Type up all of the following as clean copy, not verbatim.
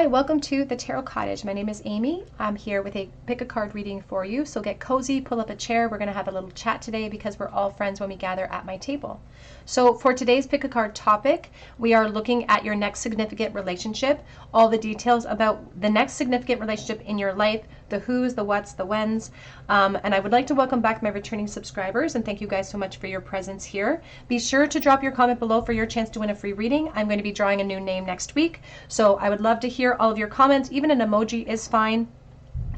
welcome to the Tarot Cottage. My name is Amy. I'm here with a pick a card reading for you. So get cozy, pull up a chair. We're going to have a little chat today because we're all friends when we gather at my table. So for today's pick a card topic, we are looking at your next significant relationship, all the details about the next significant relationship in your life, the who's, the what's, the when's. And I would like to welcome back my returning subscribers and thank you guys so much for your presence here. Be sure to drop your comment below for your chance to win a free reading. I'm going to be drawing a new name next week. So I would love to hear all of your comments. Even an emoji is fine.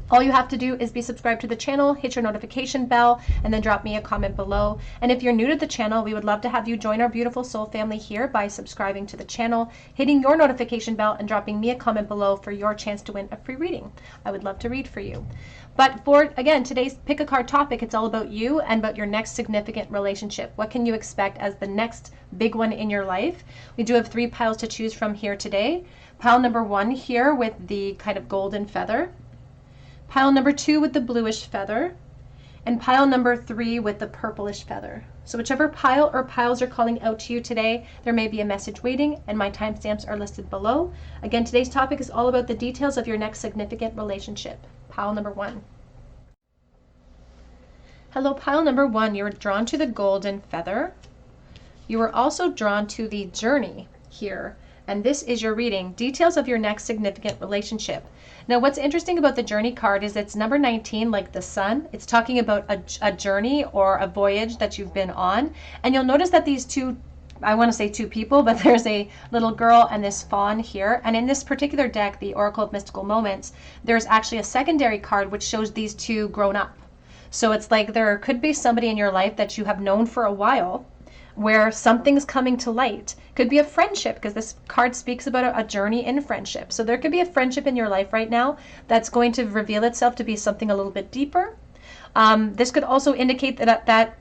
All you have to do is be subscribed to the channel, hit your notification bell, and then drop me a comment below. And if you're new to the channel, we would love to have you join our beautiful soul family here by subscribing to the channel, hitting your notification bell, and dropping me a comment below for your chance to win a free reading. I would love to read for you. But for, again, today's pick a card topic, it's all about you and about your next significant relationship. What can you expect as the next big one in your life? We do have 3 piles to choose from here today. Pile number 1 here with the kind of golden feather. Pile number 2 with the bluish feather, and pile number 3 with the purplish feather. So whichever pile or piles are calling out to you today, there may be a message waiting, and my timestamps are listed below. Again, today's topic is all about the details of your next significant relationship. Pile number 1. Hello, pile number 1. You were drawn to the golden feather. You were also drawn to the journey here. And this is your reading, details of your next significant relationship. Now, what's interesting about the journey card is it's number 19, like the sun. It's talking about a journey or a voyage that you've been on. And you'll notice that these two, I want to say 2 people, but there's a little girl and this fawn here. And in this particular deck, the Oracle of Mystical Moments, there's actually a secondary card which shows these 2 grown up. So it's like there could be somebody in your life that you have known for a while, where something's coming to light. Could be a friendship, because this card speaks about a journey in friendship. So there could be a friendship in your life right now that's going to reveal itself to be something a little bit deeper. This could also indicate that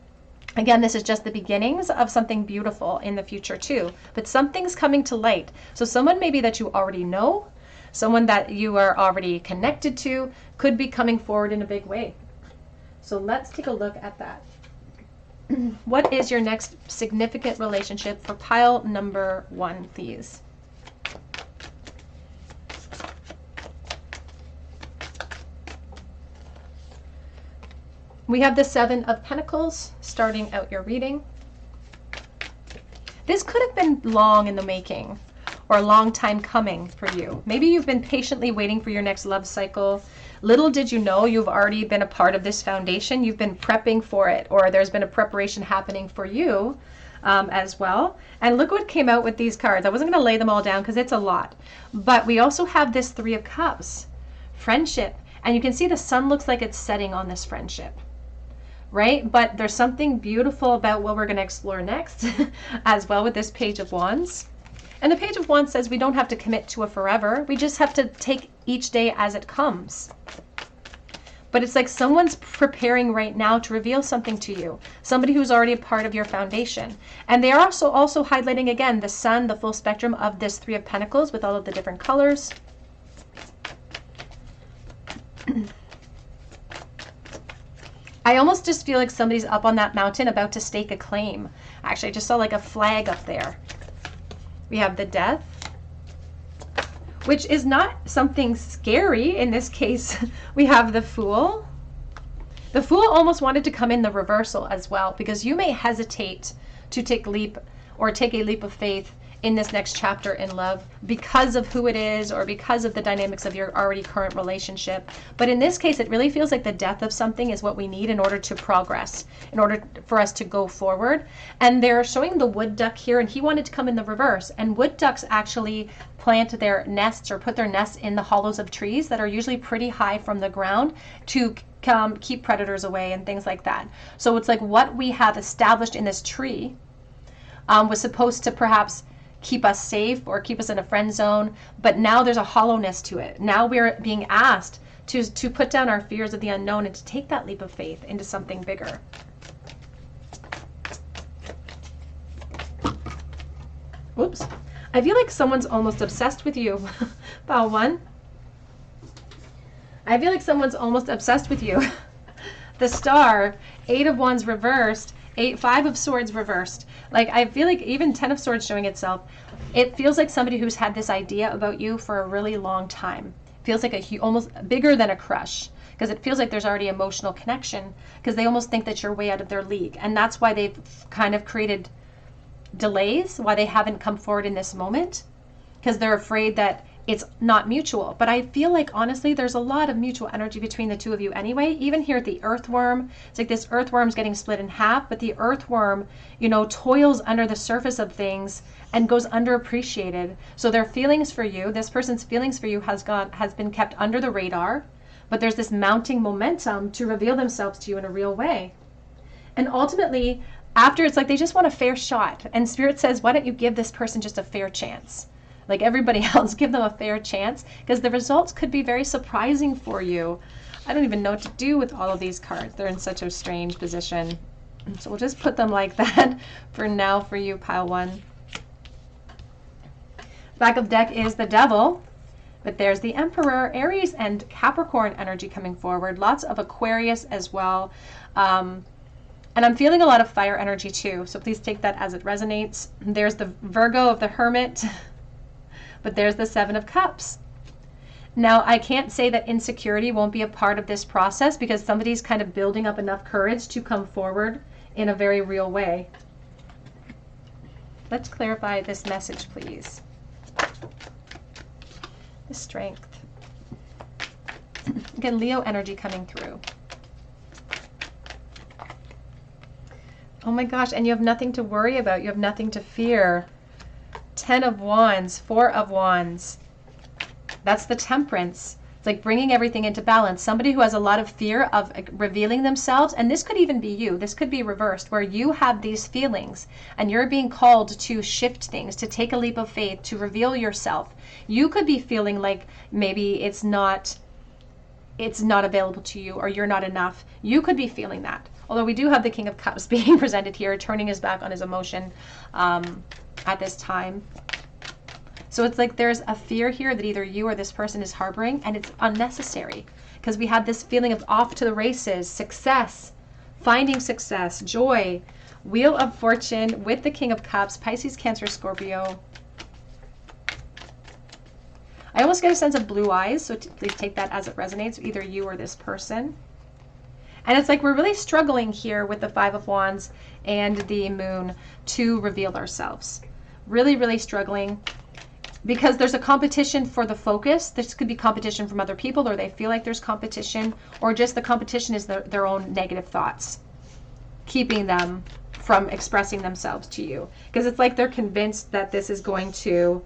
again, this is just the beginnings of something beautiful in the future too. But something's coming to light. So someone maybe that you already know, someone that you are already connected to, could be coming forward in a big way. So let's take a look at that. What is your next significant relationship for pile number 1, please? We have the 7 of Pentacles starting out your reading. This could have been long in the making or a long time coming for you. Maybe you've been patiently waiting for your next love cycle. Little did you know you've already been a part of this foundation. You've been prepping for it, or there's been a preparation happening for you as well. And look what came out with these cards. I wasn't going to lay them all down because it's a lot. But we also have this 3 of Cups, friendship. And you can see the sun looks like it's setting on this friendship, right? But there's something beautiful about what we're going to explore next as well with this Page of Wands. And the Page of Wands says we don't have to commit to a forever. We just have to take each day as it comes. But it's like someone's preparing right now to reveal something to you. Somebody who's already a part of your foundation. And they are also highlighting, again, the sun, the full spectrum of this 3 of Pentacles with all of the different colors. I almost just feel like somebody's up on that mountain about to stake a claim. Actually, I just saw like a flag up there. We have the Death, which is not something scary. In this case, we have the Fool. The Fool almost wanted to come in the reversal as well, because you may hesitate to take a leap of faith in this next chapter in love because of who it is or because of the dynamics of your already current relationship. But in this case, it really feels like the death of something is what we need in order to progress, in order for us to go forward. And they're showing the wood duck here, and he wanted to come in the reverse. And wood ducks actually plant their nests or put their nests in the hollows of trees that are usually pretty high from the ground to keep predators away and things like that. So it's like what we have established in this tree was supposed to perhaps keep us safe or keep us in a friend zone, but now there's a hollowness to it. Now we're being asked to put down our fears of the unknown and to take that leap of faith into something bigger. Whoops. I feel like someone's almost obsessed with you. Pile 1. I feel like someone's almost obsessed with you. The Star, 8 of Wands reversed, 5 of Swords reversed. Like, I feel like even 10 of Swords showing itself. It feels like somebody who's had this idea about you for a really long time. It feels like almost bigger than a crush, because it feels like there's already emotional connection, because they almost think that you're way out of their league. And that's why they've kind of created delays, why they haven't come forward in this moment, because they're afraid that it's not mutual. But I feel like, honestly, there's a lot of mutual energy between the two of you anyway. Even here at the earthworm, it's like this earthworm's getting split in half, but the earthworm, you know, toils under the surface of things and goes underappreciated. So their feelings for you, this person's feelings for you has been kept under the radar, but there's this mounting momentum to reveal themselves to you in a real way. And ultimately, after, it's like they just want a fair shot. And Spirit says, why don't you give this person just a fair chance? Like everybody else, give them a fair chance, because the results could be very surprising for you. I don't even know what to do with all of these cards. They're in such a strange position. So we'll just put them like that for now for you, pile one. Back of deck is the Devil, but there's the Emperor, Aries and Capricorn energy coming forward. Lots of Aquarius as well. And I'm feeling a lot of fire energy too. So please take that as it resonates. There's the Virgo of the Hermit. But there's the Seven of Cups. Now, I can't say that insecurity won't be a part of this process, because somebody's kind of building up enough courage to come forward in a very real way. Let's clarify this message, please. The Strength. Again, Leo energy coming through. Oh my gosh, and you have nothing to worry about. You have nothing to fear. 10 of Wands, 4 of Wands. That's the Temperance. It's like bringing everything into balance. Somebody who has a lot of fear of revealing themselves, and this could even be you. This could be reversed, where you have these feelings and you're being called to shift things, to take a leap of faith, to reveal yourself. You could be feeling like maybe it's not available to you, or you're not enough. You could be feeling that. Although we do have the King of Cups being presented here, turning his back on his emotion at this time. So it's like there's a fear here that either you or this person is harboring, and it's unnecessary, because we have this feeling of off to the races, success, finding success, joy, Wheel of Fortune with the King of Cups, Pisces, Cancer, Scorpio. I almost get a sense of blue eyes, so please take that as it resonates, either you or this person. And it's like we're really struggling here with the Five of Wands and the Moon to reveal ourselves. Really, really struggling, because there's a competition for the focus. This could be competition from other people, or they feel like there's competition, or just the competition is their own negative thoughts, keeping them from expressing themselves to you. Because it's like they're convinced that this is going to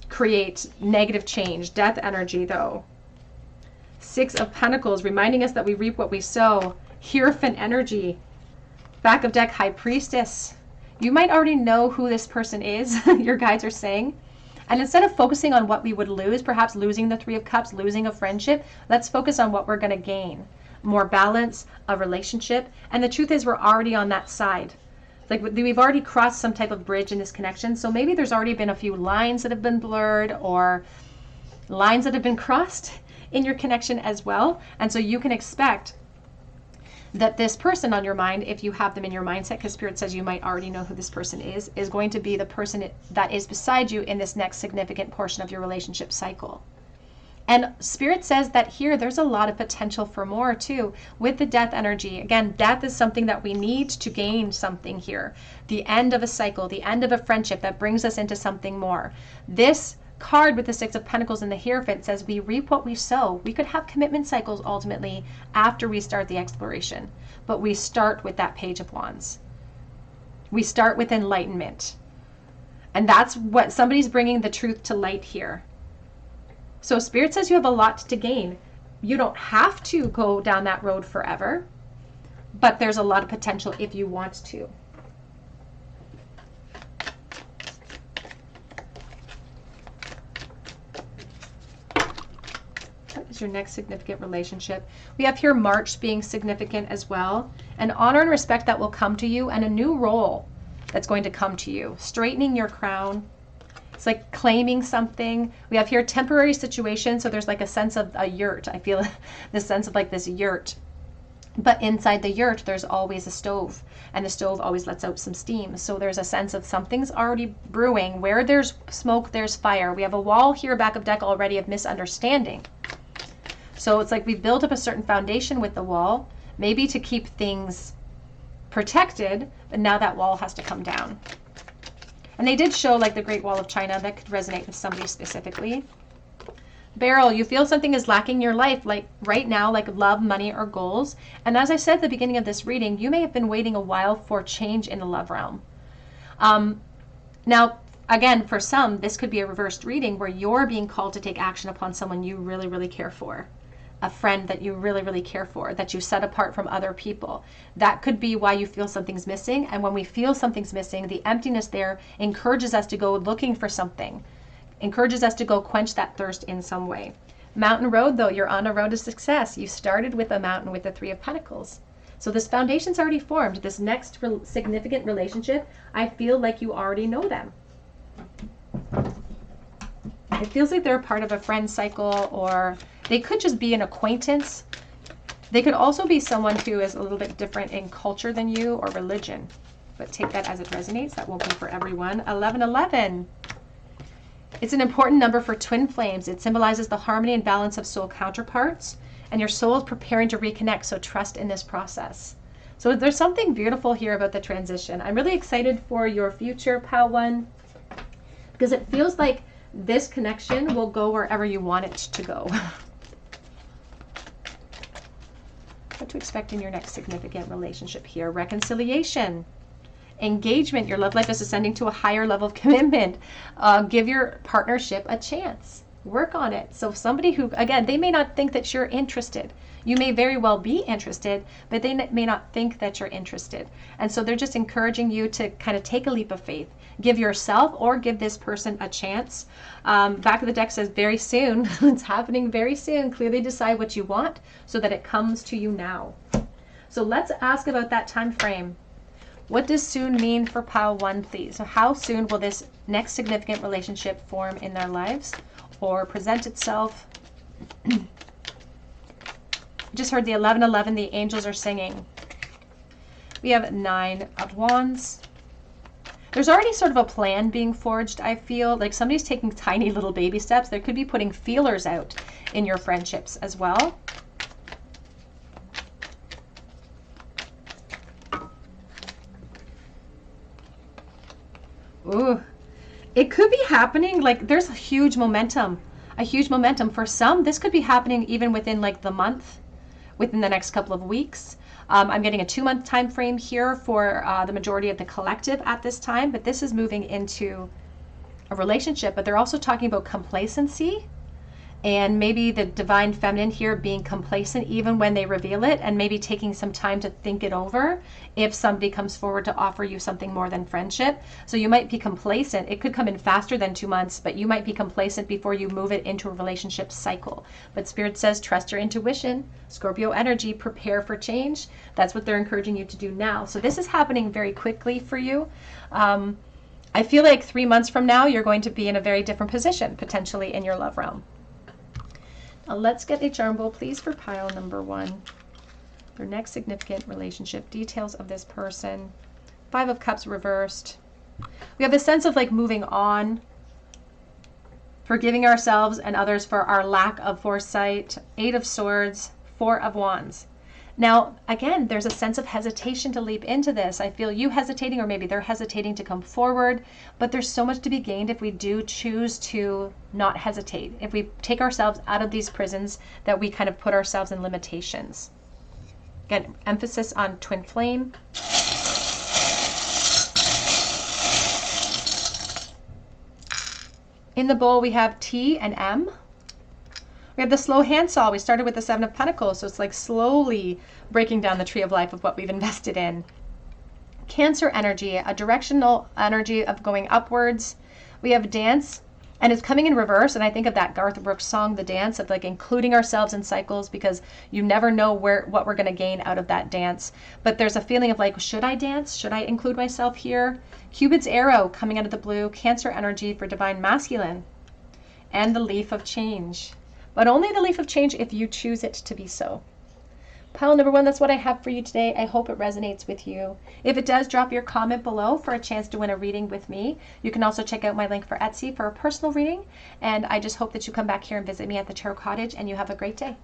create negative change. Death energy, though. 6 of Pentacles, reminding us that we reap what we sow. Hierophant energy. Back of deck, High Priestess. You might already know who this person is, your guides are saying. And instead of focusing on what we would lose, perhaps losing the 3 of Cups, losing a friendship, let's focus on what we're going to gain. More balance, a relationship. And the truth is, we're already on that side. Like, we've already crossed some type of bridge in this connection. So maybe there's already been a few lines that have been blurred, or lines that have been crossed in your connection as well. And so you can expect that this person on your mind, if you have them in your mindset, because Spirit says you might already know who this person is going to be the person that is beside you in this next significant portion of your relationship cycle. And Spirit says that here there's a lot of potential for more too, with the Death energy. Again, death is something that we need to gain something here. The end of a cycle, the end of a friendship that brings us into something more. This card with the 6 of Pentacles and the Hierophant says we reap what we sow. We could have commitment cycles ultimately after we start the exploration, but we start with that Page of Wands. We start with enlightenment, and that's what somebody's bringing the truth to light here. So Spirit says you have a lot to gain. You don't have to go down that road forever, but there's a lot of potential if you want to. Your next significant relationship. We have here March being significant as well, and honor and respect that will come to you, and a new role that's going to come to you, straightening your crown. It's like claiming something. We have here temporary situation, so there's like a sense of a yurt. I feel the sense of like this yurt, But inside the yurt, there's always a stove, and the stove always lets out some steam. So there's a sense of something's already brewing. Where there's smoke, there's fire. We have a wall here back of deck already of misunderstanding. So it's like we've built up a certain foundation with the wall, maybe to keep things protected, but now that wall has to come down. And they did show like the Great Wall of China. That could resonate with somebody specifically. Beryl, you feel something is lacking in your life, like right now, like love, money, or goals. And as I said at the beginning of this reading, you may have been waiting a while for change in the love realm. Now, again, for some, this could be a reversed reading where you're being called to take action upon someone you really, really care for. A friend that you really, really care for, that you set apart from other people. That could be why you feel something's missing. And when we feel something's missing, the emptiness there encourages us to go looking for something, encourages us to go quench that thirst in some way. Mountain road, though, you're on a road to success. You started with a mountain with the Three of Pentacles. So this foundation's already formed. This next significant relationship, I feel like you already know them. It feels like they're part of a friend cycle, or they could just be an acquaintance. They could also be someone who is a little bit different in culture than you or religion. But take that as it resonates. That won't be for everyone. 1111. It's an important number for twin flames. It symbolizes the harmony and balance of soul counterparts, and your soul is preparing to reconnect, so trust in this process. So there's something beautiful here about the transition. I'm really excited for your future, Pal One, because it feels like this connection will go wherever you want it to go. What to expect in your next significant relationship here. Reconciliation. Engagement. Your love life is ascending to a higher level of commitment. Give your partnership a chance. Work on it. So somebody who, again, they may not think that you're interested. You may very well be interested, but they may not think that you're interested. And so they're just encouraging you to kind of take a leap of faith. Give yourself or give this person a chance. Back of the deck says very soon. It's happening very soon. Clearly decide what you want so that it comes to you now. So let's ask about that time frame. What does soon mean for Pile 1, please? So how soon will this next significant relationship form in their lives or present itself? Just heard the 1111, the angels are singing. We have 9 of Wands. There's already sort of a plan being forged, I feel. Like somebody's taking tiny little baby steps. They could be putting feelers out in your friendships as well. Ooh, it could be happening, like there's a huge momentum for some. This could be happening even within like the month, within the next couple of weeks. I'm getting a 2-month time frame here for the majority of the collective at this time, but this is moving into a relationship. But they're also talking about complacency and maybe the divine feminine here being complacent even when they reveal it, and maybe taking some time to think it over if somebody comes forward to offer you something more than friendship. So you might be complacent. It could come in faster than 2 months, but you might be complacent before you move it into a relationship cycle. But Spirit says trust your intuition. Scorpio energy, prepare for change. That's what they're encouraging you to do now. So this is happening very quickly for you. I feel like 3 months from now you're going to be in a very different position potentially in your love realm. Now let's get a charm bowl, please, for pile number 1. Their next significant relationship, details of this person. 5 of Cups reversed. We have a sense of like moving on, forgiving ourselves and others for our lack of foresight. 8 of Swords, 4 of Wands. Now, again, there's a sense of hesitation to leap into this. I feel you hesitating, or maybe they're hesitating to come forward, but there's so much to be gained if we do choose to not hesitate. If we take ourselves out of these prisons that we kind of put ourselves in limitations. Again, emphasis on twin flame. In the bowl, we have T and M. We have the slow handsaw. We started with the 7 of Pentacles, so it's like slowly breaking down the tree of life of what we've invested in. Cancer energy, a directional energy of going upwards. We have dance, and it's coming in reverse, and I think of that Garth Brooks song, The Dance, of like including ourselves in cycles, because you never know what we're going to gain out of that dance. But there's a feeling of like, should I dance? Should I include myself here? Cupid's arrow coming out of the blue, Cancer energy for divine masculine. And the leaf of change. But only the leaf of change if you choose it to be so. Pile number 1, that's what I have for you today. I hope it resonates with you. If it does, drop your comment below for a chance to win a reading with me. You can also check out my link for Etsy for a personal reading. And I just hope that you come back here and visit me at the Tarot Cottage, and you have a great day.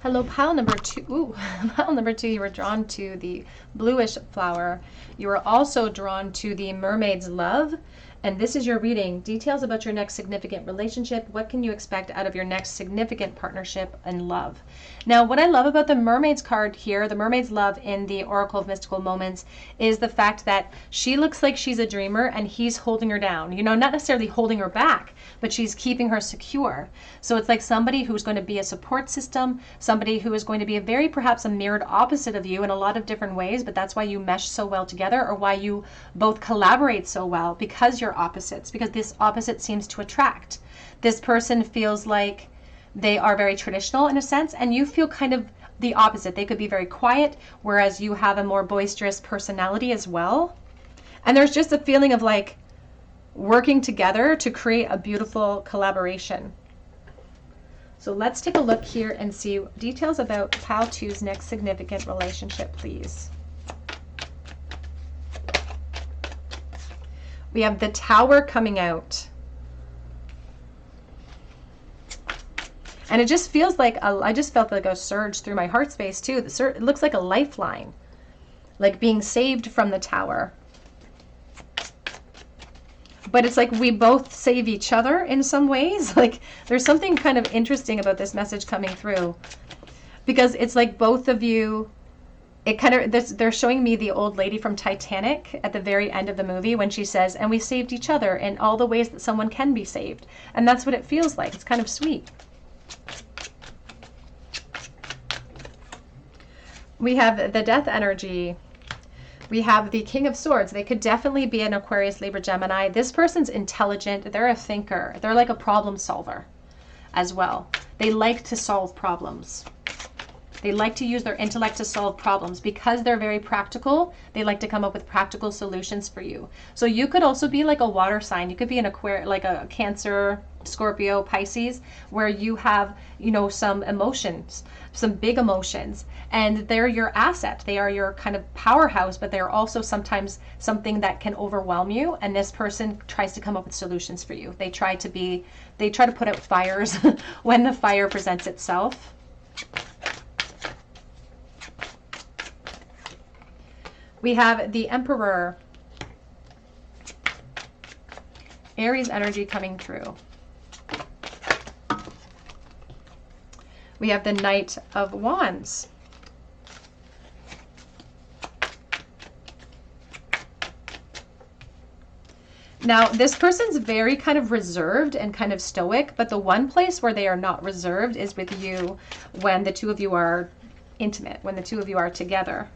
Hello, pile number 2. Ooh, pile number 2, you were drawn to the bluish flower. You were also drawn to the mermaid's love. And this is your reading. Details about your next significant relationship. What can you expect out of your next significant partnership and love? Now, what I love about the Mermaid's card here, the Mermaid's love in the Oracle of Mystical Moments, is the fact that she looks like she's a dreamer and he's holding her down. You know, not necessarily holding her back, but she's keeping her secure. So it's like somebody who's going to be a support system, somebody who is going to be perhaps a mirrored opposite of you in a lot of different ways, but that's why you mesh so well together, or why you both collaborate so well, because you're opposites, because this opposite seems to attract. This person feels like they are very traditional in a sense, and you feel kind of the opposite. They could be very quiet, whereas you have a more boisterous personality as well. And there's just a feeling of like working together to create a beautiful collaboration. So let's take a look here and see details about pile 2's next significant relationship, please. We have the Tower coming out. And it just feels like, I just felt like a surge through my heart space too. It looks like a lifeline, like being saved from the Tower. But it's like we both save each other in some ways. Like there's something kind of interesting about this message coming through, because it's like both of you, it kind of, they're showing me the old lady from Titanic at the very end of the movie when she says, and we saved each other in all the ways that someone can be saved. And that's what it feels like. It's kind of sweet. We have the Death energy. We have the King of Swords. They could definitely be an Aquarius, Libra, Gemini. This person's intelligent. They're a thinker. They're like a problem solver as well. They like to solve problems. They like to use their intellect to solve problems. Because they're very practical, they like to come up with practical solutions for you. So you could also be like a water sign. You could be an Aquarius, like a Cancer, Scorpio, Pisces, where you have, you know, some emotions, some big emotions, and they're your asset. They are your kind of powerhouse, but they're also sometimes something that can overwhelm you. And this person tries to come up with solutions for you. They try to put out fires when the fire presents itself. We have the Emperor, Aries energy coming through. We have the Knight of Wands. Now, this person's very kind of reserved and kind of stoic, but the one place where they are not reserved is with you when the two of you are intimate, when the two of you are together.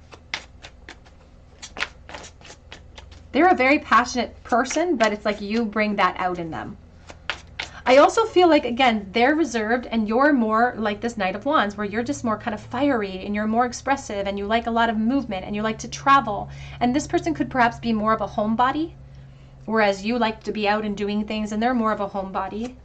They're a very passionate person, but it's like you bring that out in them. I also feel like, again, they're reserved and you're more like this Knight of Wands, where you're just more kind of fiery and you're more expressive and you like a lot of movement and you like to travel. And this person could perhaps be more of a homebody, whereas you like to be out and doing things, and they're more of a homebody.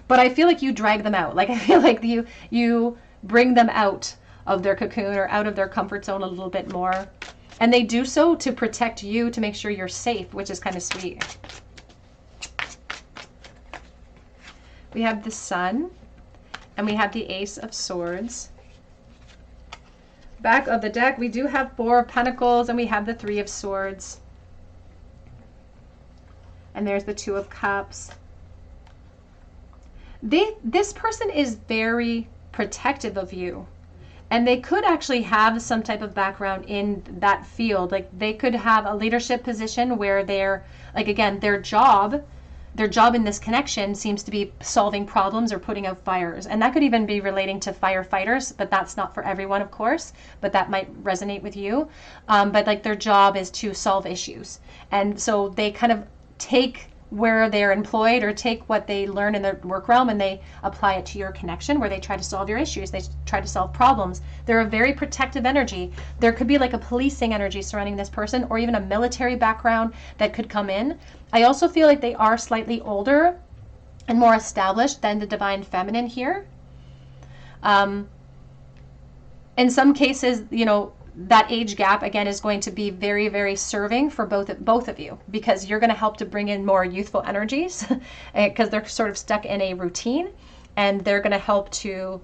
But I feel like you drag them out. Like I feel like you bring them out of their cocoon or out of their comfort zone a little bit more. And they do so to protect you, to make sure you're safe, which is kind of sweet. We have the Sun, and we have the Ace of Swords. Back of the deck, we do have 4 of Pentacles, and we have the 3 of Swords. And there's the 2 of Cups. This person is very protective of you. And they could actually have some type of background in that field. Like they could have a leadership position where they're, like, again, their job in this connection seems to be solving problems or putting out fires. And that could even be relating to firefighters, but that's not for everyone, of course, but that might resonate with you. But like their job is to solve issues. And so they kind of take where they're employed or take what they learn in their work realm and they apply it to your connection, where they try to solve your issues, they try to solve problems. They're a very protective energy. There could be like a policing energy surrounding this person, or even a military background that could come in. I also feel like they are slightly older, and more established than the divine feminine here. In some cases, you know, that age gap again is going to be very, very serving for both of you, because you're going to help to bring in more youthful energies because they're sort of stuck in a routine, and they're going to help to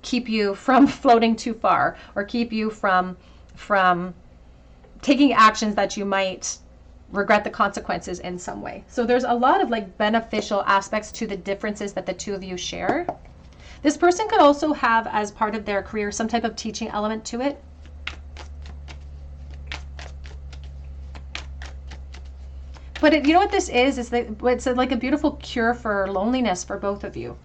keep you from floating too far, or keep you from taking actions that you might regret the consequences in some way. So there's a lot of like beneficial aspects to the differences that the two of you share. This person could also have, as part of their career, some type of teaching element to it. But you know what this is that it's like a beautiful cure for loneliness for both of you.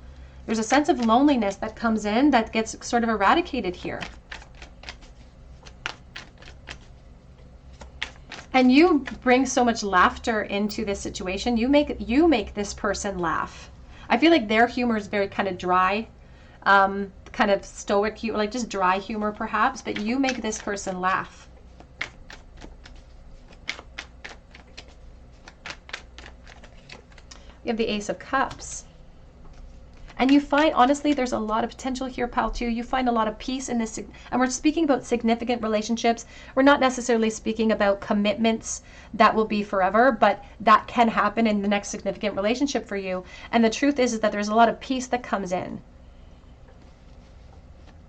There's a sense of loneliness that comes in that gets sort of eradicated here. And you bring so much laughter into this situation. You make this person laugh. I feel like their humor is very kind of dry, kind of stoic, like just dry humor perhaps, but you make this person laugh. You have the Ace of Cups. And you find, honestly, there's a lot of potential here, pal, too. You find a lot of peace in this. And we're speaking about significant relationships. We're not necessarily speaking about commitments that will be forever, but that can happen in the next significant relationship for you. And the truth is that there's a lot of peace that comes in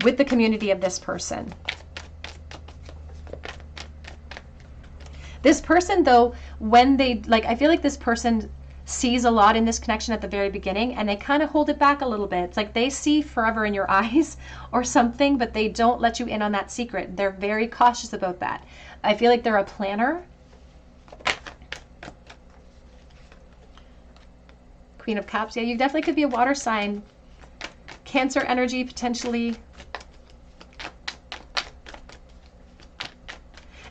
with the community of this person. This person, though, when they, like, I feel like this person sees a lot in this connection at the very beginning, and they kind of hold it back a little bit. It's like they see forever in your eyes or something, but they don't let you in on that secret. They're very cautious about that. I feel like they're a planner. Queen of Cups. Yeah, you definitely could be a water sign. Cancer energy, potentially.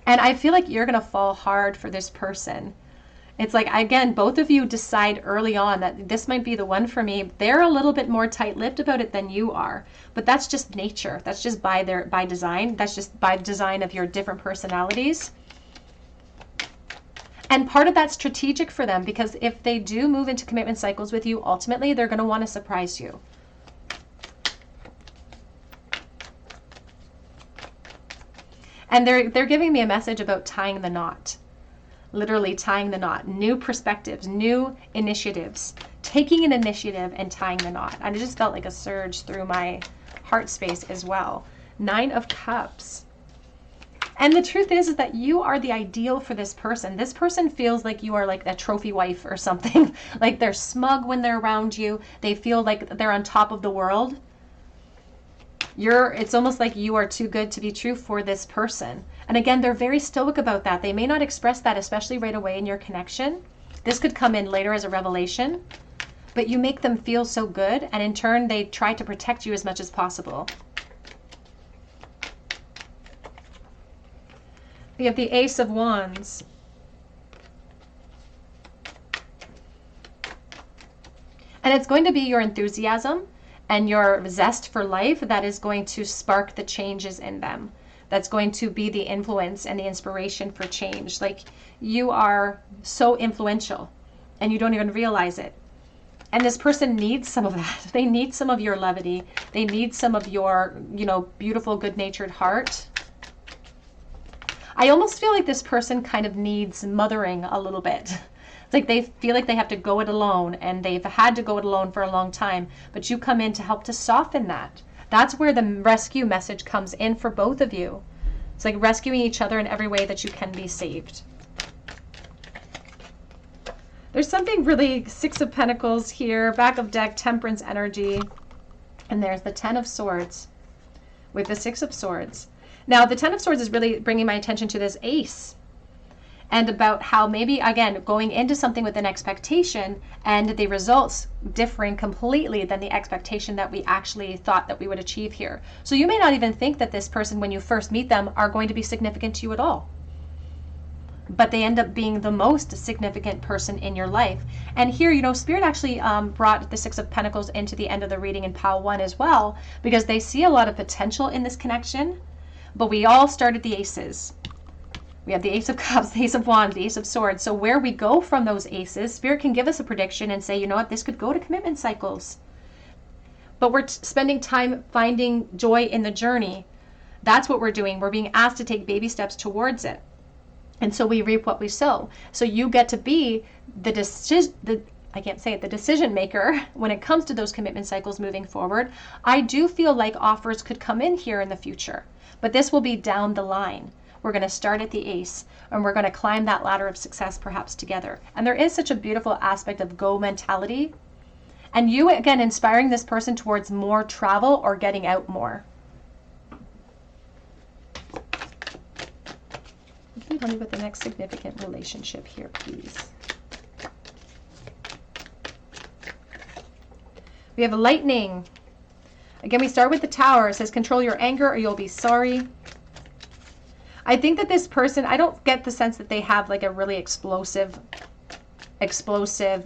And I feel like you're going to fall hard for this person. It's like, again, both of you decide early on that this might be the one for me. They're a little bit more tight-lipped about it than you are, but that's just nature. That's just by design. That's just by design of your different personalities. And part of that's strategic for them, because if they do move into commitment cycles with you, ultimately, they're going to want to surprise you. And they're giving me a message about tying the knot. Literally tying the knot, new perspectives, new initiatives, taking an initiative and tying the knot. And it just felt like a surge through my heart space as well. 9 of Cups. And the truth is that you are the ideal for this person. This person feels like you are like a trophy wife or something. Like they're smug when they're around you. They feel like they're on top of the world. It's almost like you are too good to be true for this person. And again, they're very stoic about that. They may not express that, especially right away in your connection. This could come in later as a revelation, but you make them feel so good, and in turn, they try to protect you as much as possible. We have the Ace of Wands. And it's going to be your enthusiasm and your zest for life that is going to spark the changes in them. That's going to be the influence and the inspiration for change. Like, you are so influential and you don't even realize it. And this person needs some of that. They need some of your levity. They need some of your, beautiful, good-natured heart. I almost feel like this person kind of needs mothering a little bit. It's like they feel like they have to go it alone, and they've had to go it alone for a long time, but you come in to help to soften that. That's where the rescue message comes in for both of you. It's like rescuing each other in every way that you can be saved. There's something really, 6 of Pentacles here, back of deck, Temperance energy, and there's the 10 of Swords with the 6 of Swords. Now, the 10 of Swords is really bringing my attention to this Ace, and about how maybe, again, going into something with an expectation and the results differing completely than the expectation that we actually thought that we would achieve here. So you may not even think that this person, when you first meet them, are going to be significant to you at all. But they end up being the most significant person in your life. And here, Spirit actually brought the 6 of Pentacles into the end of the reading in Pile 1 as well, because they see a lot of potential in this connection. But we all started the Aces. We have the Ace of Cups, the Ace of Wands, the Ace of Swords. So where we go from those aces, Spirit can give us a prediction and say, you know what, this could go to commitment cycles. But we're spending time finding joy in the journey. That's what we're doing. We're being asked to take baby steps towards it. And so we reap what we sow. So you get to be the decision maker when it comes to those commitment cycles moving forward. I do feel like offers could come in here in the future, but this will be down the line. We're going to start at the ace and we're going to climb that ladder of success perhaps together. And there is such a beautiful aspect of go mentality. And you, again, inspiring this person towards more travel or getting out more. Can you tell me about the next significant relationship here, please? We have lightning. Again, we start with the Tower. It says, control your anger or you'll be sorry. I think that this person, I don't get the sense that they have like a really explosive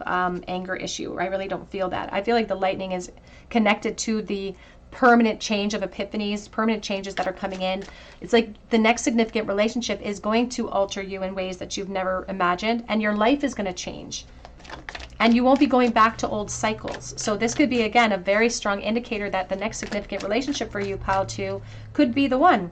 anger issue. I really don't feel that. I feel like the lightning is connected to the permanent change of epiphanies, permanent changes that are coming in. It's like the next significant relationship is going to alter you in ways that you've never imagined, and your life is going to change. And you won't be going back to old cycles. So this could be, again, a very strong indicator that the next significant relationship for you, Pile 2, could be the one.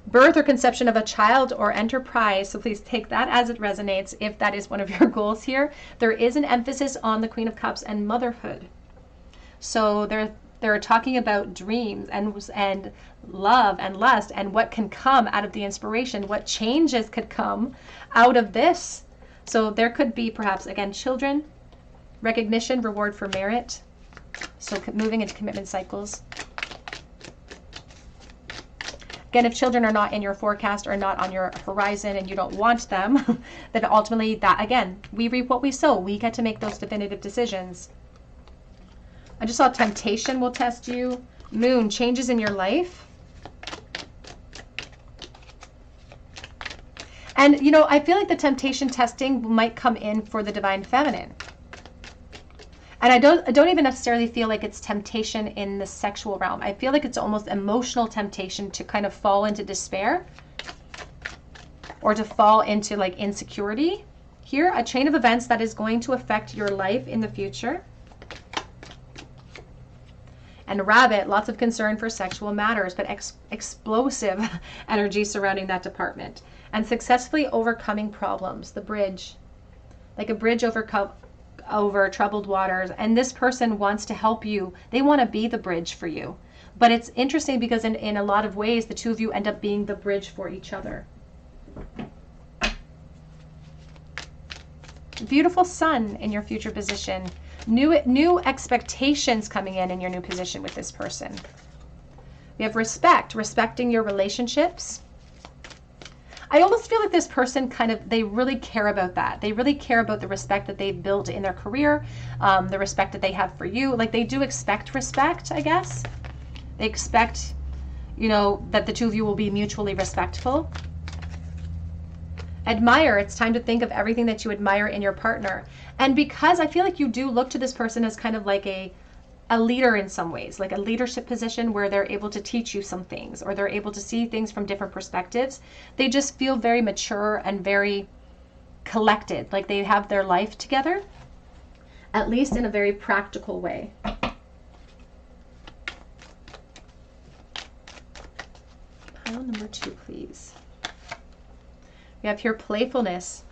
Birth or conception of a child or enterprise. So please take that as it resonates if that is one of your goals here. There is an emphasis on the Queen of Cups and motherhood. So they're talking about dreams and love and lust and what can come out of the inspiration, what changes could come out of this. So there could be perhaps, again, children, recognition, reward for merit. So moving into commitment cycles. Again, if children are not in your forecast or not on your horizon and you don't want them, then ultimately that, again, we reap what we sow. We get to make those definitive decisions. I just saw temptation will test you. Moon, changes in your life. And, you know, I feel like the temptation testing might come in for the Divine Feminine. And I don't even necessarily feel like it's temptation in the sexual realm. I feel like it's almost emotional temptation to kind of fall into despair or to fall into like insecurity. Here, a chain of events that is going to affect your life in the future. And Rabbit, lots of concern for sexual matters, but explosive energy surrounding that department. And successfully overcoming problems, the bridge, like a bridge over troubled waters. And this person wants to help you. They want to be the bridge for you. But it's interesting because in a lot of ways, the two of you end up being the bridge for each other. Beautiful sun in your future position. New expectations coming in your new position with this person. We have respect, respecting your relationships. I almost feel like this person they really care about that. They really care about the respect that they've built in their career, the respect that they have for you. Like they do expect respect, I guess. They expect, you know, that the two of you will be mutually respectful. Admire, it's time to think of everything that you admire in your partner. And because I feel like you do look to this person as kind of like a leader in some ways, like a leadership position where they're able to teach you some things or they're able to see things from different perspectives. They just feel very mature and very collected, like they have their life together, at least in a very practical way. Pile number 2, please. We have here playfulness.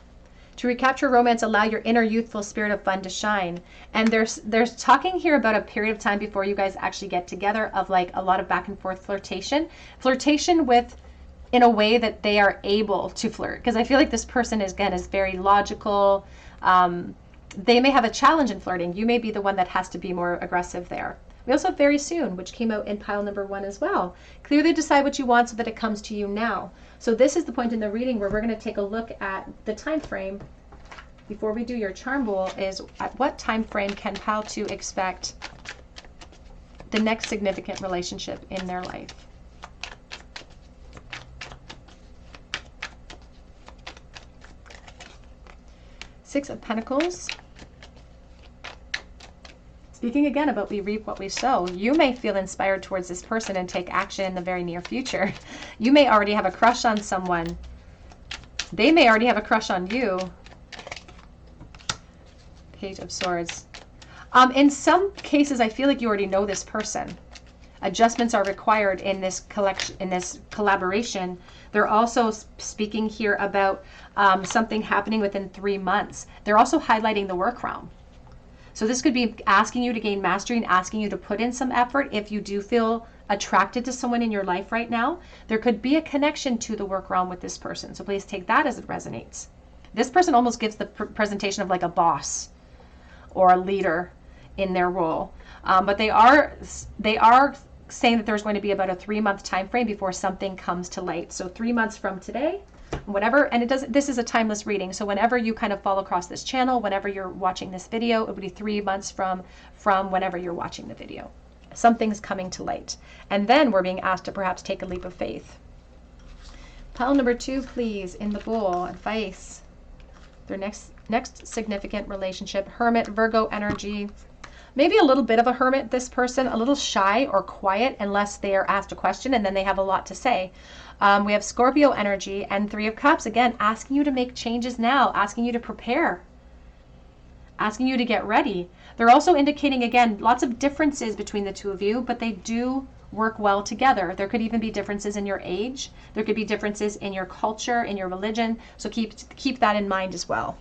To recapture romance, allow your inner youthful spirit of fun to shine. And there's talking here about a period of time before you guys actually get together of like a lot of back and forth flirtation. Flirtation with, in a way that they are able to flirt. Because I feel like this person is very logical. They may have a challenge in flirting. You may be the one that has to be more aggressive there. We also have very soon, which came out in pile number 1 as well. Clearly decide what you want so that it comes to you now. So this is the point in the reading where we're going to take a look at the time frame before we do your charm bowl, is at what time frame can pile 2 expect the next significant relationship in their life. Six of Pentacles. Speaking again about we reap what we sow, you may feel inspired towards this person and take action in the very near future. You may already have a crush on someone. They may already have a crush on you. Page of Swords. In some cases, I feel like you already know this person. Adjustments are required in this collaboration. They're also speaking here about something happening within 3 months. They're also highlighting the work realm. So this could be asking you to gain mastery and asking you to put in some effort. If you do feel attracted to someone in your life right now, there could be a connection to the work realm with this person. So please take that as it resonates. This person almost gives the presentation of like a boss or a leader in their role. But they are saying that there's going to be about a 3-month time frame before something comes to light. So 3 months from today, whatever, and this is a timeless reading. So whenever you kind of fall across this channel, whenever you're watching this video, it would be 3 months from whenever you're watching the video. Something's coming to light. And then we're being asked to perhaps take a leap of faith. Pile number 2, please, in the bowl, advice. Their next significant relationship, Hermit, Virgo energy. Maybe a little bit of a hermit, this person, a little shy or quiet unless they are asked a question and then they have a lot to say. We have Scorpio energy and 3 of Cups, again, asking you to make changes now, asking you to prepare, asking you to get ready. They're also indicating, again, lots of differences between the two of you, but they do work well together. There could even be differences in your age. There could be differences in your culture, in your religion. So keep that in mind as well.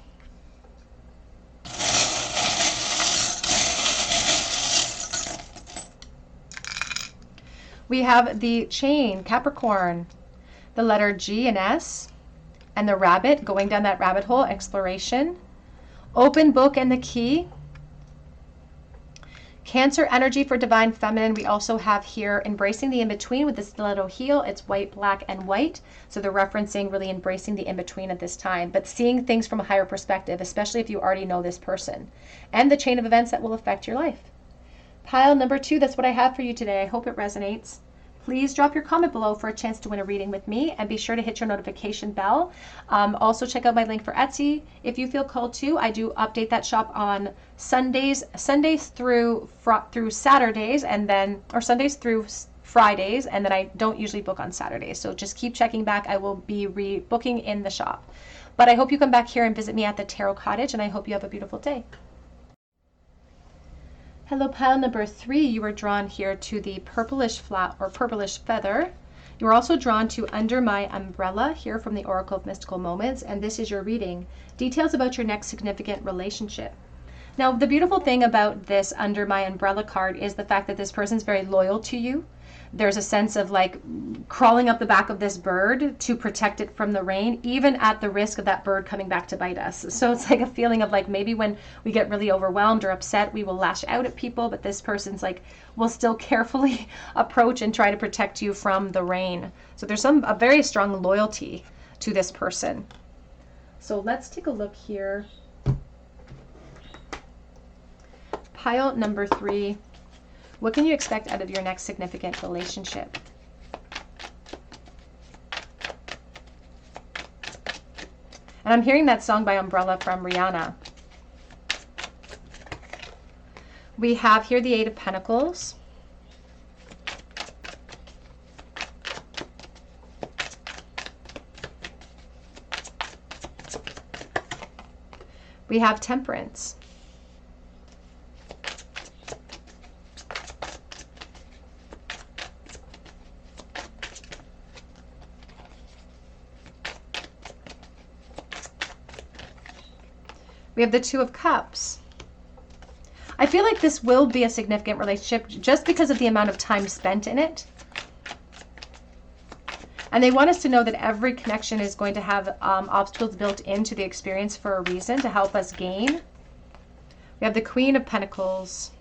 We have the chain, Capricorn, the letter G and S, and the rabbit, going down that rabbit hole, exploration. Open book and the key. Cancer energy for divine feminine. We also have here embracing the in-between with the stiletto heel. It's white, black, and white. So they're referencing really embracing the in-between at this time, but seeing things from a higher perspective, especially if you already know this person. And the chain of events that will affect your life. Pile number 2, that's what I have for you today. I hope it resonates. Please drop your comment below for a chance to win a reading with me, and be sure to hit your notification bell. Also check out my link for Etsy if you feel called to. I do update that shop on Sundays through Saturdays, and then, or Sundays through Fridays, and then I don't usually book on Saturdays. So just keep checking back. I will be rebooking in the shop. But I hope you come back here and visit me at the Tarot Cottage, and I hope you have a beautiful day. Hello, pile number 3, you were drawn here to the purplish flower or purplish feather. You were also drawn to Under My Umbrella here from the Oracle of Mystical Moments, and this is your reading. Details about your next significant relationship. Now, the beautiful thing about this Under My Umbrella card is the fact that this person's very loyal to you. There's a sense of like crawling up the back of this bird to protect it from the rain, even at the risk of that bird coming back to bite us. So it's like a feeling of like maybe when we get really overwhelmed or upset, we will lash out at people, but this person's like will still carefully approach and try to protect you from the rain. So there's a very strong loyalty to this person. So let's take a look here. Pile number 3. What can you expect out of your next significant relationship? And I'm hearing that song by Umbrella from Rihanna. We have here the 8 of Pentacles. We have Temperance. We have the 2 of Cups. I feel like this will be a significant relationship just because of the amount of time spent in it. And they want us to know that every connection is going to have obstacles built into the experience for a reason to help us gain. We have the Queen of Pentacles.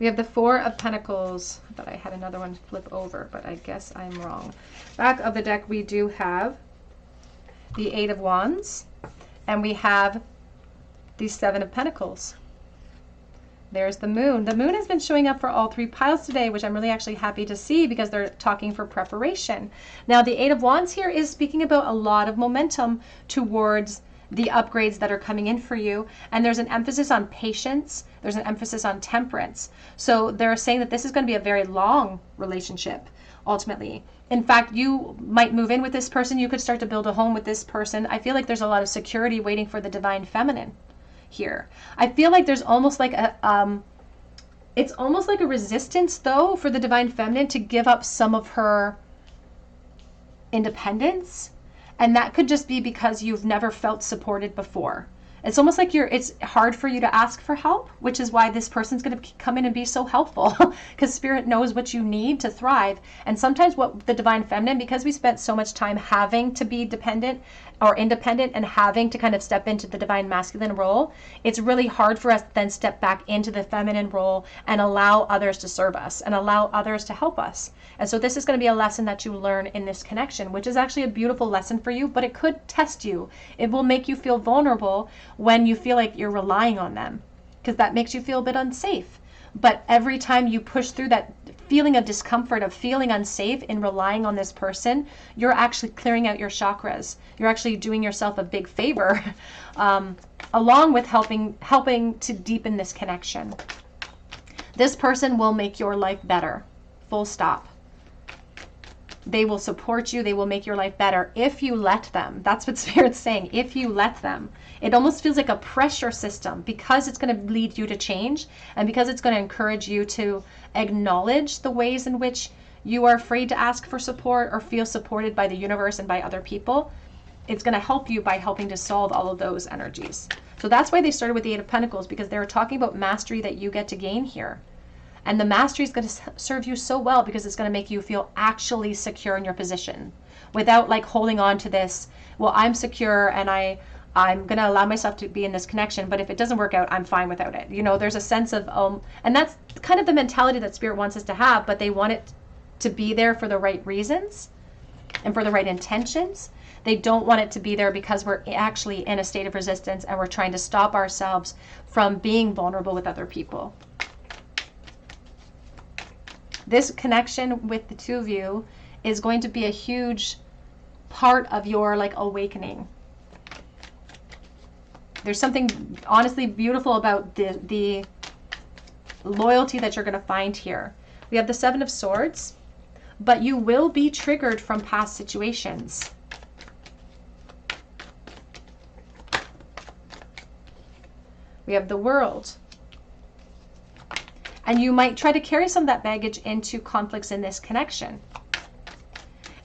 We have the 4 of Pentacles. I thought I had another one flip over, but I guess I'm wrong. Back of the deck, we do have the 8 of Wands, and we have the 7 of Pentacles. There's the Moon. The Moon has been showing up for all 3 piles today, which I'm really actually happy to see because they're talking for preparation. Now, the 8 of Wands here is speaking about a lot of momentum towards the upgrades that are coming in for you, and there's an emphasis on patience, there's an emphasis on temperance. So they're saying that this is going to be a very long relationship, ultimately. In fact, you might move in with this person. You could start to build a home with this person. I feel like there's a lot of security waiting for the divine feminine here. I feel like there's almost like it's almost like a resistance though for the divine feminine to give up some of her independence. And that could just be because you've never felt supported before. It's almost like it's hard for you to ask for help, which is why this person's going to come in and be so helpful because spirit knows what you need to thrive. And sometimes what the divine feminine, because we spent so much time having to be dependent or independent and having to kind of step into the divine masculine role, it's really hard for us to then step back into the feminine role and allow others to serve us and allow others to help us. And so this is going to be a lesson that you learn in this connection, which is actually a beautiful lesson for you, but it could test you. It will make you feel vulnerable when you feel like you're relying on them, because that makes you feel a bit unsafe. But every time you push through that feeling of discomfort, of feeling unsafe in relying on this person, you're actually clearing out your chakras. You're actually doing yourself a big favor, along with helping to deepen this connection. This person will make your life better, full stop. They will support you. They will make your life better if you let them. That's what Spirit's saying. If you let them. It almost feels like a pressure system because it's going to lead you to change and because it's going to encourage you to acknowledge the ways in which you are afraid to ask for support or feel supported by the universe and by other people. It's going to help you by helping to solve all of those energies. So that's why they started with the Eight of Pentacles, because they were talking about mastery that you get to gain here. And the mastery is going to serve you so well because it's going to make you feel actually secure in your position without like holding on to this, well, I'm secure and I'm going to allow myself to be in this connection, but if it doesn't work out, I'm fine without it. You know, there's a sense of, and that's kind of the mentality that Spirit wants us to have, but they want it to be there for the right reasons and for the right intentions. They don't want it to be there because we're actually in a state of resistance and we're trying to stop ourselves from being vulnerable with other people. This connection with the two of you is going to be a huge part of your like awakening. There's something honestly beautiful about the loyalty that you're going to find here. We have the Seven of Swords, but you will be triggered from past situations. We have the World. And you might try to carry some of that baggage into conflicts in this connection.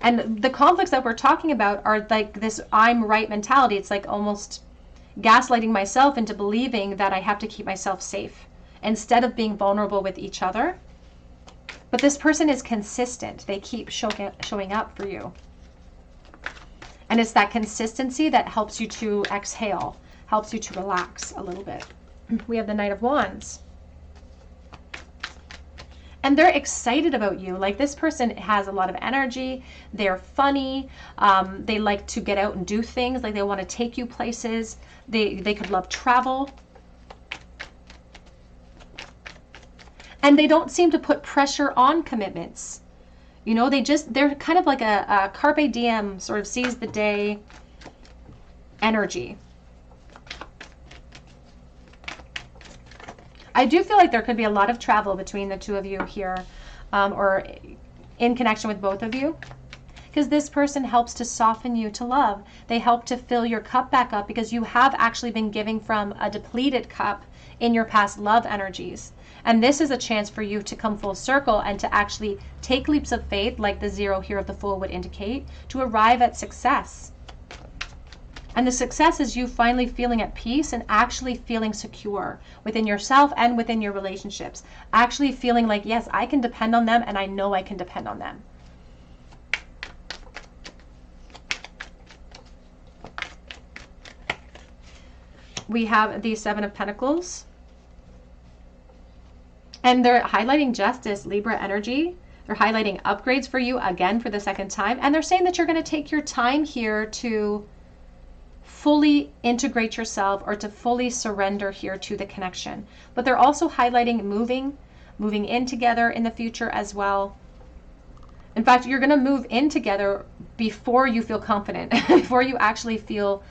And the conflicts that we're talking about are like this I'm right mentality. It's like almost gaslighting myself into believing that I have to keep myself safe instead of being vulnerable with each other. But this person is consistent. They keep showing up for you. And it's that consistency that helps you to exhale, helps you to relax a little bit. We have the Knight of Wands. And they're excited about you. Like this person has a lot of energy. They're funny. They like to get out and do things. Like they want to take you places. They could love travel. And they don't seem to put pressure on commitments. You know, they're kind of like a carpe diem, sort of seize the day energy. I do feel like there could be a lot of travel between the two of you here, or in connection with both of you, because this person helps to soften you to love. They help to fill your cup back up because you have actually been giving from a depleted cup in your past love energies. And this is a chance for you to come full circle and to actually take leaps of faith, like the zero here of the Fool would indicate, to arrive at success. And the success is you finally feeling at peace and actually feeling secure within yourself and within your relationships. Actually feeling like, yes, I can depend on them and I know I can depend on them. We have the Seven of Pentacles. And they're highlighting justice, Libra energy. They're highlighting upgrades for you again for the second time. And they're saying that you're going to take your time here to fully integrate yourself or to fully surrender here to the connection. But they're also highlighting moving in together in the future as well. In fact, you're going to move in together before you feel confident, before you actually feel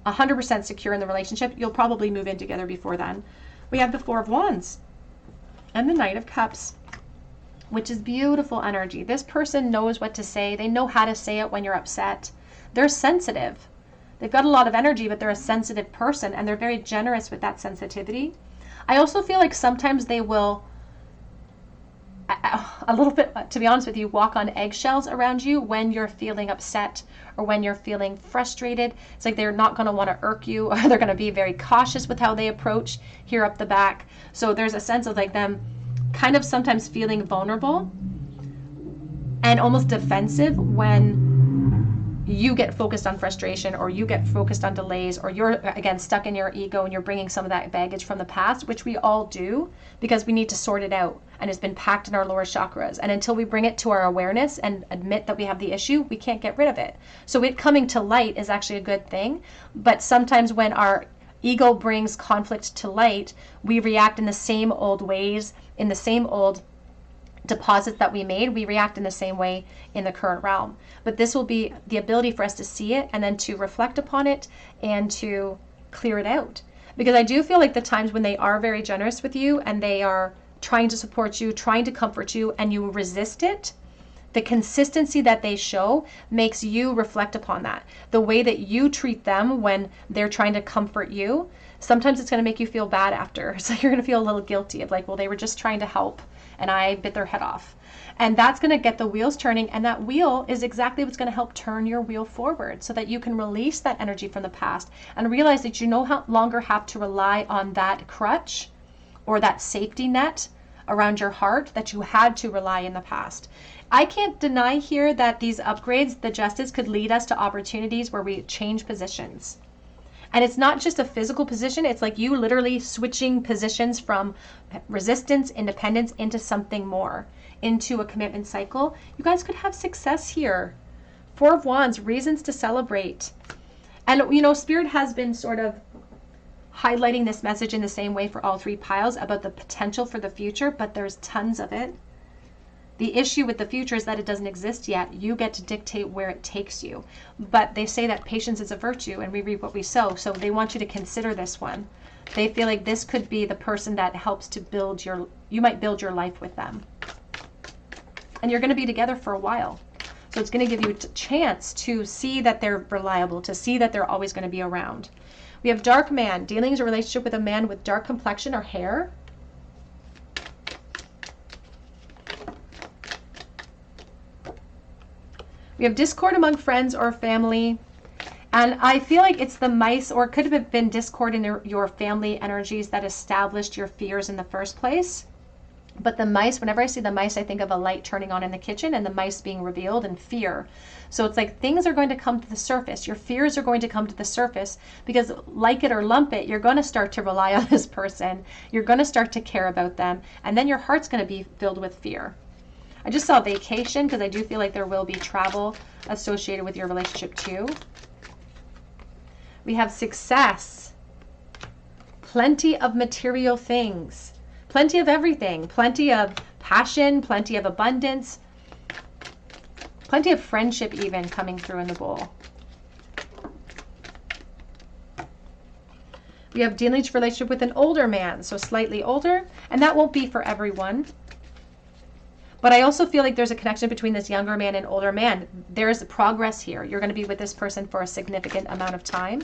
100% secure in the relationship. You'll probably move in together before then. We have the Four of Wands and the Knight of Cups. which is beautiful energy. This person knows what to say. They know how to say it when you're upset. They're sensitive. They've got a lot of energy, but they're a sensitive person, and they're very generous with that sensitivity. I also feel like sometimes they will, a little bit, to be honest with you, walk on eggshells around you when you're feeling upset or when you're feeling frustrated. It's like they're not going to want to irk you, or they're going to be very cautious with how they approach here up the back. So there's a sense of like them kind of sometimes feeling vulnerable and almost defensive when you get focused on frustration, or you get focused on delays, or you're again stuck in your ego and you're bringing some of that baggage from the past, which we all do because we need to sort it out, and it's been packed in our lower chakras. And until we bring it to our awareness and admit that we have the issue, we can't get rid of it. So it coming to light is actually a good thing. But sometimes when our ego brings conflict to light, we react in the same old ways, in the same old deposits that we made. We react in the same way in the current realm. But this will be the ability for us to see it and then to reflect upon it and to clear it out. Because I do feel like the times when they are very generous with you and they are trying to support you, trying to comfort you, and you resist it, the consistency that they show makes you reflect upon that. The way that you treat them when they're trying to comfort you, sometimes it's going to make you feel bad after. So you're going to feel a little guilty of like, well, they were just trying to help and I bit their head off. And that's going to get the wheels turning. And that wheel is exactly what's going to help turn your wheel forward so that you can release that energy from the past and realize that you no longer have to rely on that crutch or that safety net around your heart that you had to rely in the past. I can't deny here that these upgrades, the justice, could lead us to opportunities where we change positions. And it's not just a physical position, it's like you literally switching positions from resistance, independence into something more, into a commitment cycle. You guys could have success here. Four of Wands, reasons to celebrate. And you know, Spirit has been sort of highlighting this message in the same way for all three piles about the potential for the future, but there's tons of it. The issue with the future is that it doesn't exist yet. You get to dictate where it takes you. But they say that patience is a virtue and we reap what we sow. So they want you to consider this one. They feel like this could be the person that helps to build you might build your life with them. And you're going to be together for a while. So it's going to give you a chance to see that they're reliable, to see that they're always going to be around. We have dark man, dealing with a relationship with a man with dark complexion or hair. We have discord among friends or family. And I feel like it's the mice, or it could have been discord in your family energies that established your fears in the first place. But the mice, whenever I see the mice, I think of a light turning on in the kitchen and the mice being revealed and fear. So it's like things are going to come to the surface. Your fears are going to come to the surface because, like it or lump it, you're going to start to rely on this person. You're going to start to care about them. And then your heart's going to be filled with fear. I just saw vacation because I do feel like there will be travel associated with your relationship too. We have success. Plenty of material things. Plenty of everything. Plenty of passion. Plenty of abundance. Plenty of friendship even coming through in the bowl. We have dealing with relationship with an older man, so slightly older, and that won't be for everyone. But I also feel like there's a connection between this younger man and older man. There's progress here. You're going to be with this person for a significant amount of time.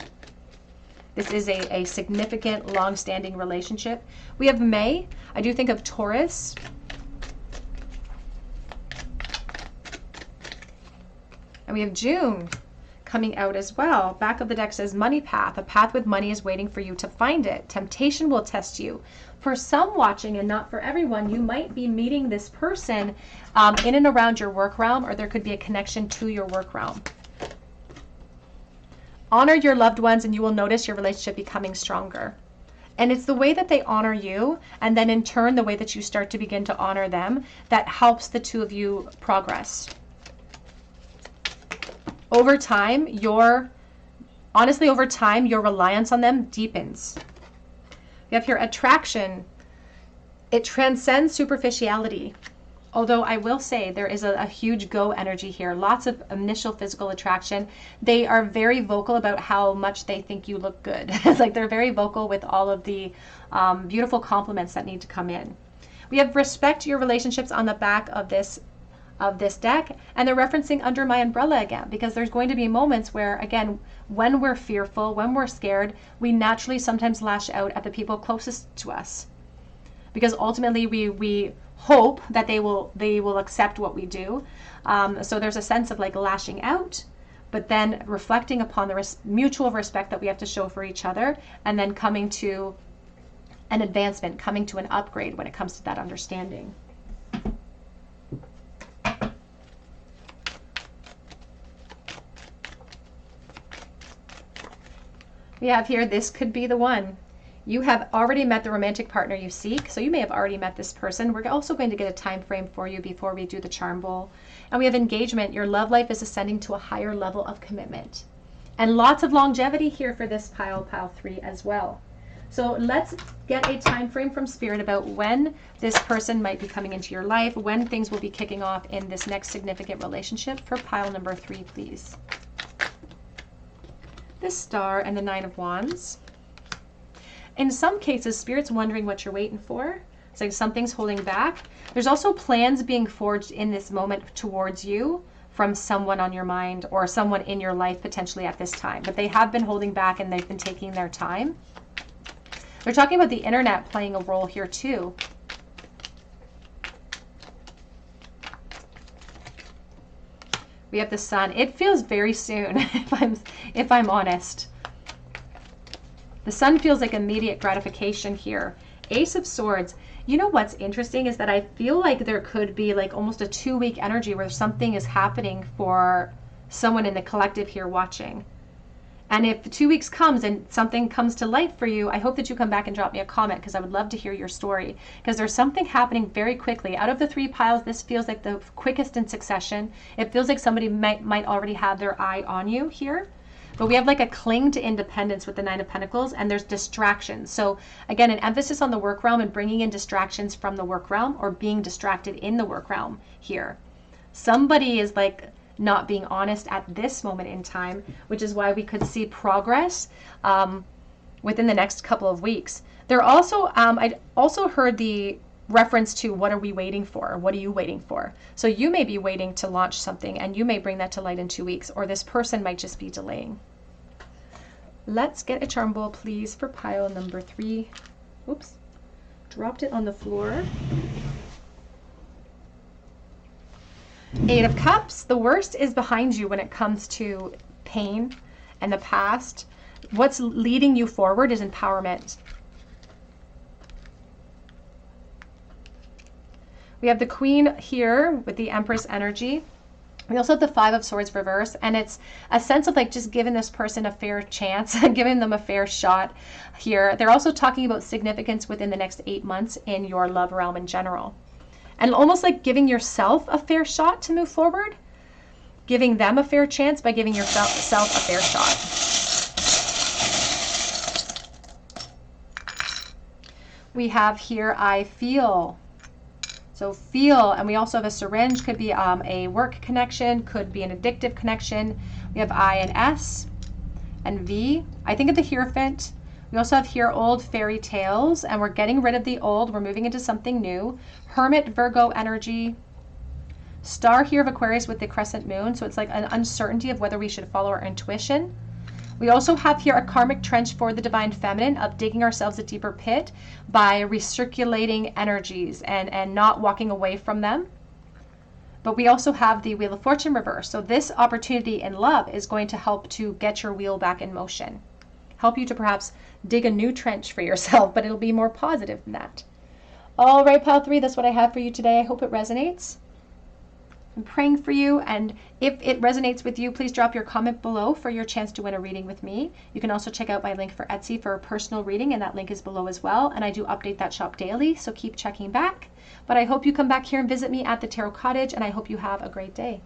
This is a significant, long-standing relationship. We have May. I do think of Taurus. And we have June coming out as well. Back of the deck says money path. A path with money is waiting for you to find it. Temptation will test you. For some watching and not for everyone, you might be meeting this person in and around your work realm, or there could be a connection to your work realm. Honor your loved ones and you will notice your relationship becoming stronger. And it's the way that they honor you, and then in turn the way that you start to begin to honor them, that helps the two of you progress. Over time, your reliance on them deepens. You have here attraction. It transcends superficiality. Although I will say there is a huge go energy here. Lots of initial physical attraction. They are very vocal about how much they think you look good. It's like they're very vocal with all of the beautiful compliments that need to come in. We have respect your relationships on the back of this deck, and they're referencing under my umbrella again, because there's going to be moments where, again, when we're fearful, when we're scared, we naturally sometimes lash out at the people closest to us, because ultimately we hope that they will accept what we do. So there's a sense of like lashing out, but then reflecting upon the mutual respect that we have to show for each other, and then coming to an advancement, coming to an upgrade when it comes to that understanding. We have here, this could be the one. You have already met the romantic partner you seek, so you may have already met this person. We're also going to get a time frame for you before we do the charm bowl. And we have engagement. Your love life is ascending to a higher level of commitment. And lots of longevity here for this pile 3 as well. So let's get a time frame from Spirit about when this person might be coming into your life, when things will be kicking off in this next significant relationship for pile number 3, please. The Star and the 9 of Wands. In some cases, Spirit's wondering what you're waiting for. It's like something's holding back. There's also plans being forged in this moment towards you from someone on your mind or someone in your life potentially at this time. But they have been holding back and they've been taking their time. They're talking about the internet playing a role here too. We have the Sun. It feels very soon, if I'm honest. The Sun feels like immediate gratification here. Ace of Swords. You know what's interesting is that I feel like there could be like almost a 2-week energy where something is happening for someone in the collective here watching. And if 2 weeks comes and something comes to light for you, I hope that you come back and drop me a comment, because I would love to hear your story. Because there's something happening very quickly. Out of the 3 piles, this feels like the quickest in succession. It feels like somebody might already have their eye on you here. But we have like a cling to independence with the 9 of Pentacles, and there's distractions. So again, an emphasis on the work realm and bringing in distractions from the work realm, or being distracted in the work realm here. Somebody is like not being honest at this moment in time, which is why we could see progress within the next couple of weeks. There also, I also heard the reference to what are we waiting for? What are you waiting for? So you may be waiting to launch something, and you may bring that to light in 2 weeks, or this person might just be delaying. Let's get a charm bowl, please, for pile number 3. Oops, dropped it on the floor. 8 of Cups. The worst is behind you when it comes to pain and the past. What's leading you forward is empowerment. We have the Queen here with the Empress energy. We also have the 5 of Swords reverse, and it's a sense of like just giving this person a fair chance, giving them a fair shot here. They're also talking about significance within the next 8 months in your love realm in general. And almost like giving yourself a fair shot to move forward, giving them a fair chance by giving yourself a fair shot. We have here, I feel. So feel, and we also have a syringe, could be a work connection, could be an addictive connection. We have I and S and V. I think of the Hierophant. We also have here old fairy tales, and we're getting rid of the old. We're moving into something new. Hermit, Virgo energy. Star here of Aquarius with the crescent moon. So it's like an uncertainty of whether we should follow our intuition. We also have here a karmic trench for the divine feminine, of digging ourselves a deeper pit by recirculating energies and not walking away from them. But we also have the Wheel of Fortune reverse. So this opportunity in love is going to help to get your wheel back in motion. Help you to perhaps dig a new trench for yourself, but it'll be more positive than that. All right, pile 3, that's what I have for you today. I hope it resonates. I'm praying for you, and if it resonates with you, please drop your comment below for your chance to win a reading with me. You can also check out my link for Etsy for a personal reading, and that link is below as well. And I do update that shop daily, so keep checking back. But I hope you come back here and visit me at the Tarot Cottage, and I hope you have a great day.